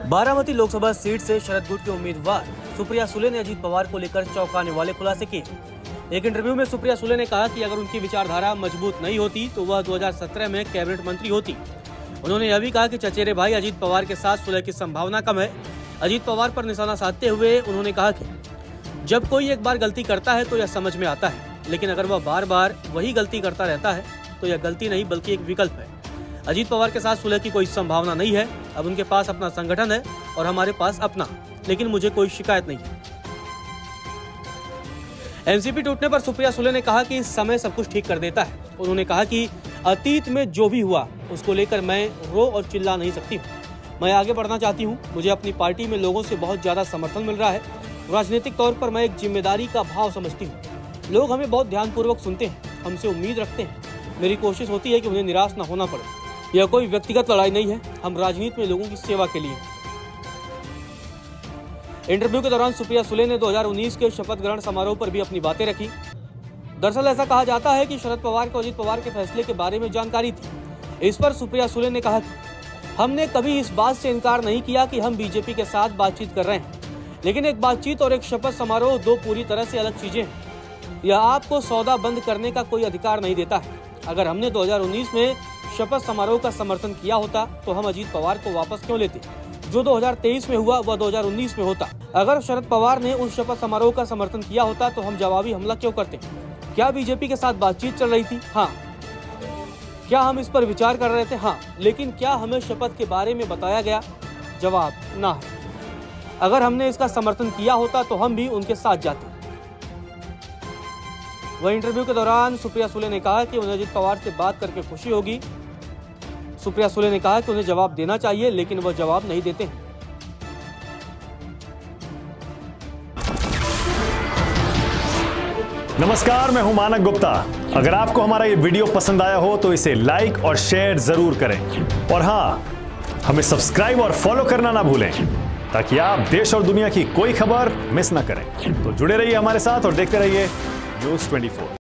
Baramati Lok Sabha seat से शरद गुट के उम्मीदवार सुप्रिया सुले ने अजीत पवार को लेकर चौंकाने वाले खुलासे किए। एक इंटरव्यू में सुप्रिया सुले ने कहा कि अगर उनकी विचारधारा मजबूत नहीं होती तो वह 2017 में कैबिनेट मंत्री होती। उन्होंने यह भी कहा कि चचेरे भाई अजीत पवार के साथ सुलह की संभावना कम है। अजीत पवार पर निशाना साधते हुए उन्होंने कहा कि जब कोई एक बार गलती करता है तो यह समझ में आता है, लेकिन अगर वह बार बार वही गलती करता रहता है तो यह गलती नहीं बल्कि एक विकल्प है। अजीत पवार के साथ सुलह की कोई संभावना नहीं है। अब उनके पास अपना संगठन है और हमारे पास अपना, लेकिन मुझे कोई शिकायत नहीं है। एनसीपी टूटने पर सुप्रिया सुले ने कहा कि समय सब कुछ ठीक कर देता है। उन्होंने कहा कि अतीत में जो भी हुआ उसको लेकर मैं रो और चिल्ला नहीं सकती हूँ। मैं आगे बढ़ना चाहती हूँ। मुझे अपनी पार्टी में लोगों से बहुत ज्यादा समर्थन मिल रहा है। राजनीतिक तौर पर मैं एक जिम्मेदारी का भाव समझती हूँ। लोग हमें बहुत ध्यानपूर्वक सुनते हैं, हमसे उम्मीद रखते हैं। मेरी कोशिश होती है कि उन्हें निराश न होना पड़े। यह कोई व्यक्तिगत लड़ाई नहीं है, हम राजनीति में लोगों की सेवा के लिए। इंटरव्यू के दौरान सुप्रिया सुले ने 2019 के शपथ ग्रहण समारोह पर भी अपनी बातें रखी। दरअसल ऐसा कहा जाता है कि शरद पवार को अजीत पवार के फैसले के बारे में जानकारी थी। इस पर सुप्रिया सुले ने कहा कि हमने कभी इस बात से इनकार नहीं किया कि हम बीजेपी के साथ बातचीत कर रहे हैं, लेकिन एक बातचीत और एक शपथ समारोह दो पूरी तरह से अलग चीजें हैं। यह आपको सौदा बंद करने का कोई अधिकार नहीं देता है। अगर हमने 2019 में शपथ समारोह का समर्थन किया होता तो हम अजीत पवार को वापस क्यों लेते? जो 2023 में हुआ वह 2019 में होता। अगर शरद पवार ने उस शपथ समारोह का समर्थन किया होता तो हम जवाबी हमला क्यों करते? क्या बीजेपी के साथ बातचीत चल रही थी? हाँ। क्या हम इस पर विचार कर रहे थे? हाँ। लेकिन क्या हमें शपथ के बारे में बताया गया? जवाब ना है। अगर हमने इसका समर्थन किया होता तो हम भी उनके साथ जाते। वह इंटरव्यू के दौरान सुप्रिया सुले ने कहा कि उन्हें अजीत पवार से बात करके खुशी होगी। सुप्रिया सुले ने कहा कि उन्हें जवाब देना चाहिए, लेकिन वह जवाब नहीं देते हैं। नमस्कार, मैं हूं मानक गुप्ता। अगर आपको हमारा ये वीडियो पसंद आया हो तो इसे लाइक और शेयर जरूर करें, और हाँ, हमें सब्सक्राइब और फॉलो करना ना भूलें ताकि आप देश और दुनिया की कोई खबर मिस ना करें। तो जुड़े रहिए हमारे साथ और देखते रहिए न्यूज़ 24।